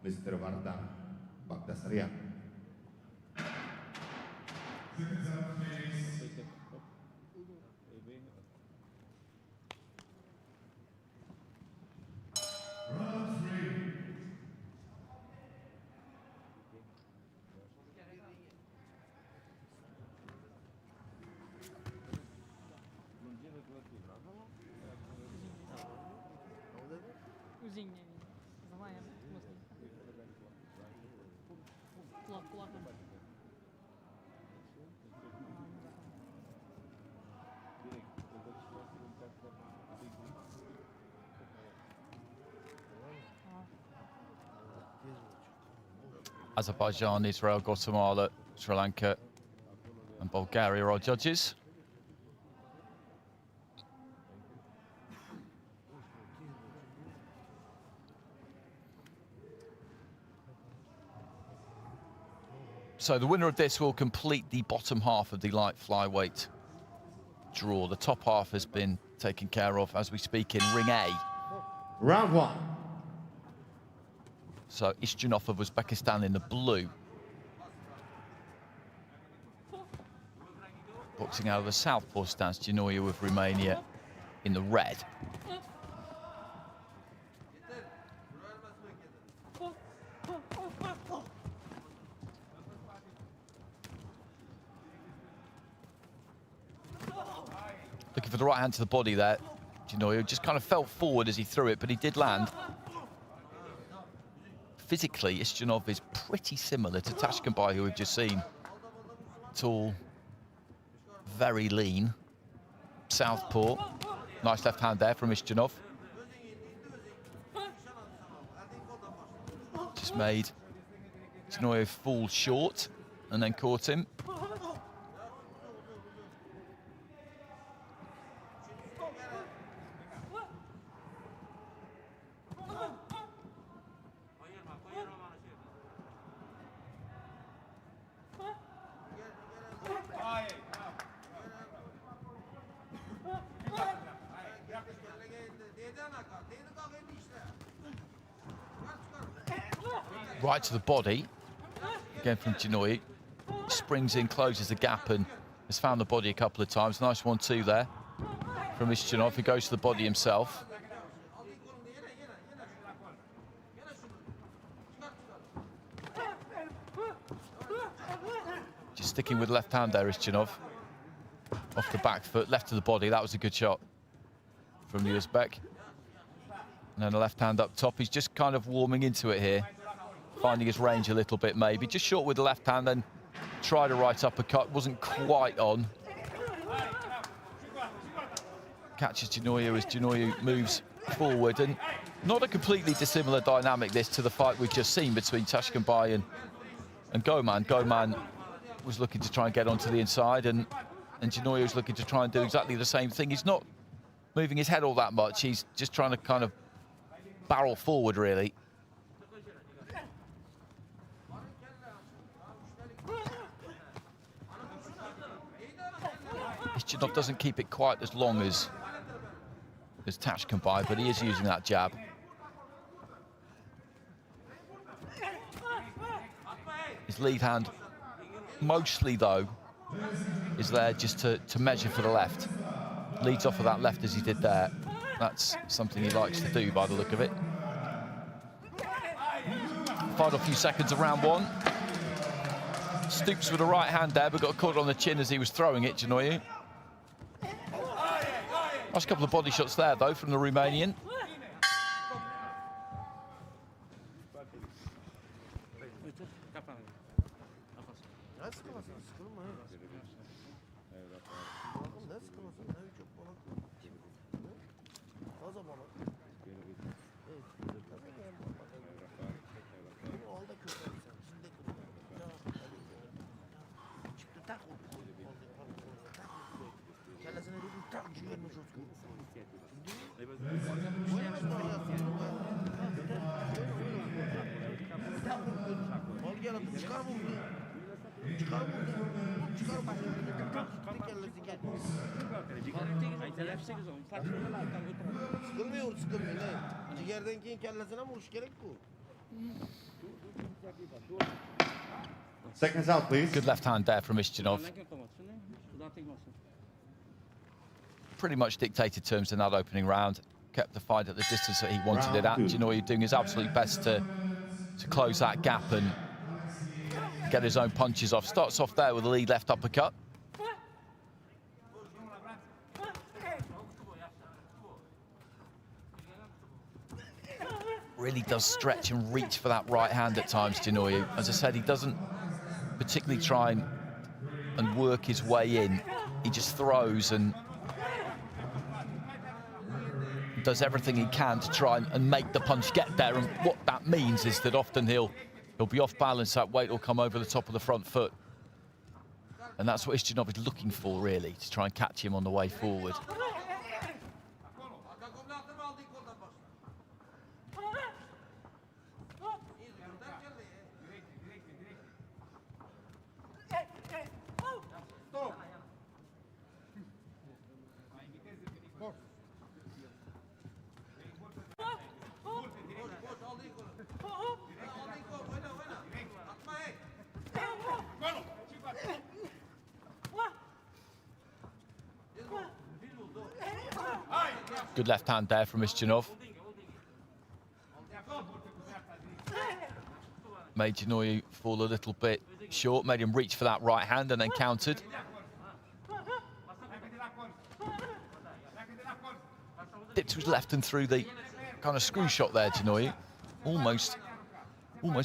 Mr. Varda Bagdasaryan. Azerbaijan, Israel, Guatemala, Sri Lanka and Bulgaria are our judges. So the winner of this will complete the bottom half of the light flyweight draw. The top half has been taken care of as we speak in Ring A. Round one. So Ishjonov of Uzbekistan in the blue. Boxing out of the southpaw stance, Ghinoiu of Romania in the red. Looking for the right hand to the body there. Ghinoiu just kind of fell forward as he threw it, but he did land. Physically, Ishjonov is pretty similar to Tashkenbai, who we've just seen. Tall, very lean. Southpaw. Nice left hand there from Ishjonov. Just made Ghinoiu fall short and then caught him. Right to the body, again from Ghinoiu. Springs in, closes the gap and has found the body a couple of times. Nice 1-2 there from Ishjonov, who goes to the body himself. Just sticking with left hand there, Ishjonov. Off the back foot, left to the body. That was a good shot from the Uzbek. And then the left hand up top. He's just kind of warming into it here. Finding his range a little bit, maybe. Just short with the left hand, then tried a right uppercut. Wasn't quite on. Catches Ghinoiu as Ghinoiu moves forward. And not a completely dissimilar dynamic, this, to the fight we've just seen between Tashkenbai and Goman. Goman was looking to try and get onto the inside, and Ghinoiu was looking to try and do exactly the same thing. He's not moving his head all that much. He's just trying to kind of barrel forward, really. Ishjonov doesn't keep it quite as long as Tashkenbai, but he is using that jab. His lead hand, mostly though, is there just to measure for the left. Leads off of that left as he did there. That's something he likes to do by the look of it. Final few seconds of round one. Stoops with the right hand there, but got caught on the chin as he was throwing it, Ghinoiu. Nice couple of body shots there, though, from the Romanian. Sıkılmıyor. Ciğerden keyin kellesine vuruş gerek bu. Seconds out, please. Good left hand there from Ishjonov. Pretty much dictated terms in that opening round. Kept the fight at the distance that he wanted it at. Ghinoiu doing his absolute best to close that gap and get his own punches off. Starts off there with a lead left uppercut. Really does stretch and reach for that right hand at times, Ghinoiu. As I said, he doesn't particularly try and work his way in. He just throws and does everything he can to try and make the punch get there. And what that means is that often he'll be off balance, that weight will come over the top of the front foot. And that's what Ishjonov is looking for, really, to try and catch him on the way forward. Good left hand there from Ishjonov. Made Ghinoiu fall a little bit short, made him reach for that right hand and then countered. Dipped to his left and through the kind of screw shot there, Ghinoiu. Almost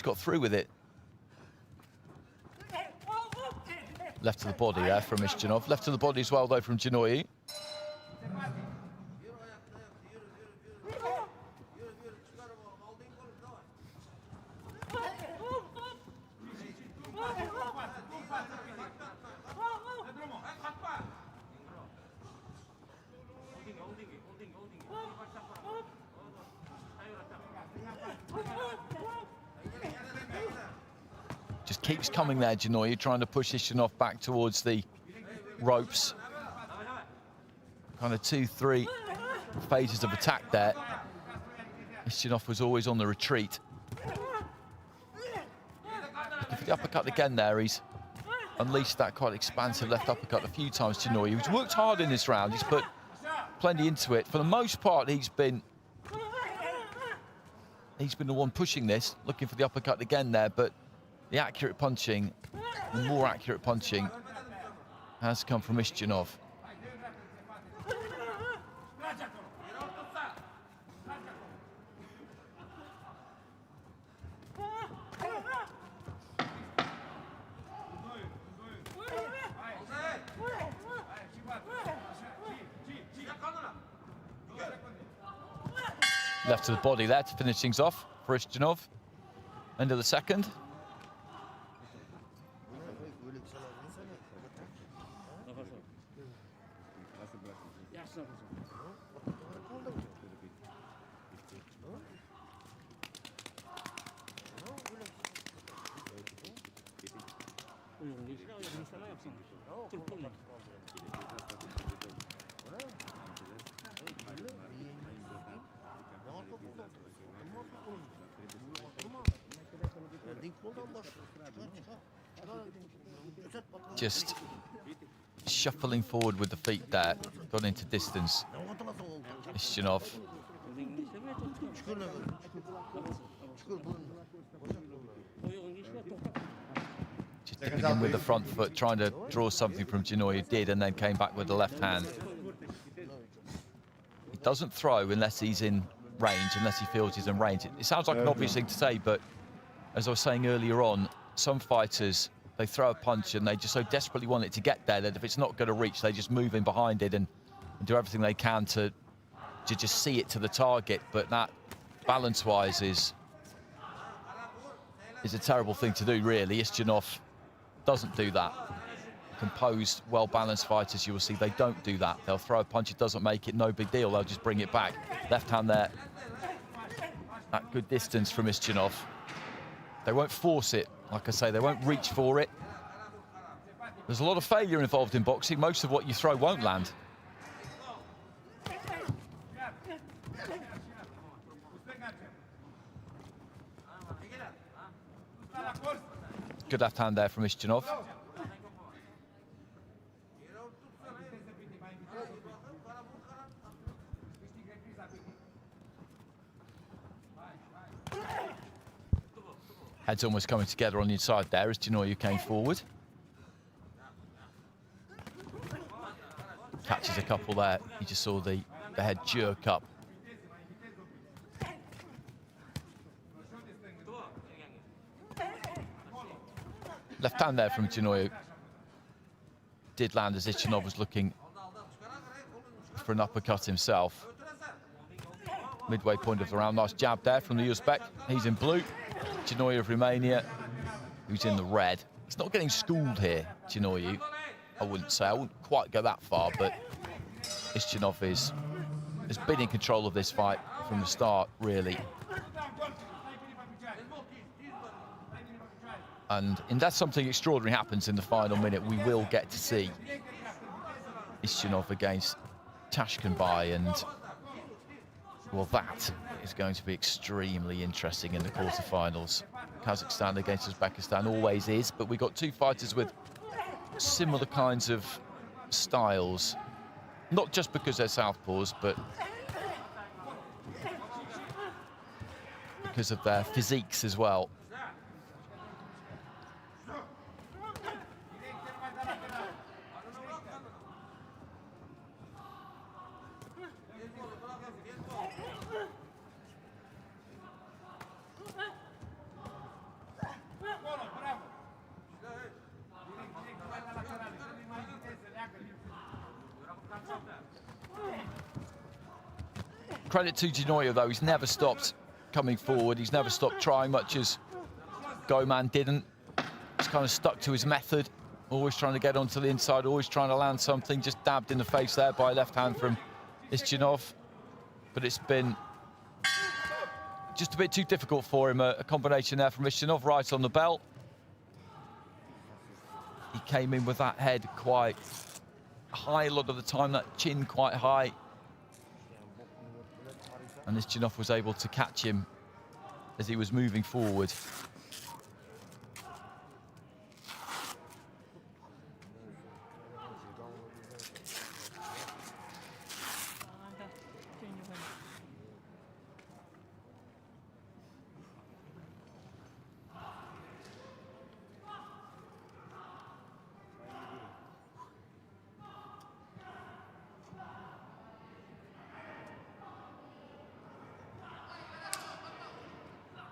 got through with it. Left to the body there from Ishjonov. Left to the body as well, though, from Ghinoiu. Just keeps coming there, Ghinoiu, trying to push Ishjonov back towards the ropes. Kind of 2-3 phases of attack there. Ishjonov was always on the retreat. Looking for the uppercut again there. He's unleashed that quite expansive left uppercut a few times, Ghinoiu. He's worked hard in this round. He's put plenty into it. For the most part, he's been the one pushing this, looking for the uppercut again there, but the accurate punching, the more accurate punching, has come from Ishjonov. Left to the body there to finish things off for Ishjonov. End of the second. Just shuffling forward with the feet there, got into distance. Ishjonov. Just dipping in with the front foot, trying to draw something from Ghinoiu, did, and then came back with the left hand. He doesn't throw unless he's in range, unless he feels he's in range. It sounds like an obvious thing to say, but as I was saying earlier on, some fighters, they throw a punch and they just so desperately want it to get there that if it's not going to reach, they just move in behind it and do everything they can to just see it to the target. But that, balance-wise, is a terrible thing to do, really. Ishjonov doesn't do that. Composed, well-balanced fighters, you will see, they don't do that. They'll throw a punch, it doesn't make it, no big deal. They'll just bring it back. Left hand there. At good distance from Ishjonov. They won't force it. Like I say, they won't reach for it. There's a lot of failure involved in boxing. Most of what you throw won't land. Good left hand there from Ishjonov. Heads almost coming together on the inside there as Ghinoiu came forward. Catches a couple there. You just saw the head jerk up. Left hand there from Ghinoiu. Did land as Ishjonov was looking for an uppercut himself. Midway point of the round. Nice jab there from the Uzbek. He's in blue. Ghinoiu of Romania, who's in the red. He's not getting schooled here, Ghinoiu. I wouldn't say. I wouldn't quite go that far, but Ishjonov has been in control of this fight from the start, really. And unless something extraordinary happens in the final minute, we will get to see Ishjonov against Tashkenbai, and well, that is going to be extremely interesting in the quarterfinals. Kazakhstan against Uzbekistan always is, but we've got two fighters with similar kinds of styles, not just because they're southpaws, but because of their physiques as well. Credit to Ghinoiu, though. He's never stopped coming forward. He's never stopped trying, much as Goman didn't. He's kind of stuck to his method, always trying to get onto the inside, always trying to land something. Just dabbed in the face there by left hand from Ishjonov. But it's been just a bit too difficult for him. A combination there from Ishjonov, right on the bell. He came in with that head quite high a lot of the time, that chin quite high. And Ishjonov was able to catch him as he was moving forward.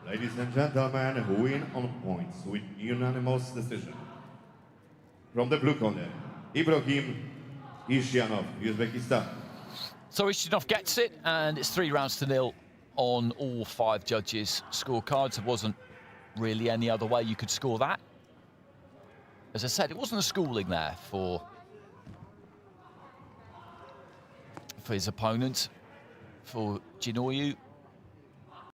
Ladies and gentlemen, who win on points with unanimous decision. From the blue corner, Ibrokhim, Ishjonov, Uzbekistan. So Ishjonov gets it, and it's 3-0 on all 5 judges' scorecards. There wasn't really any other way you could score that. As I said, it wasn't a schooling there for his opponent, for Ghinoiu.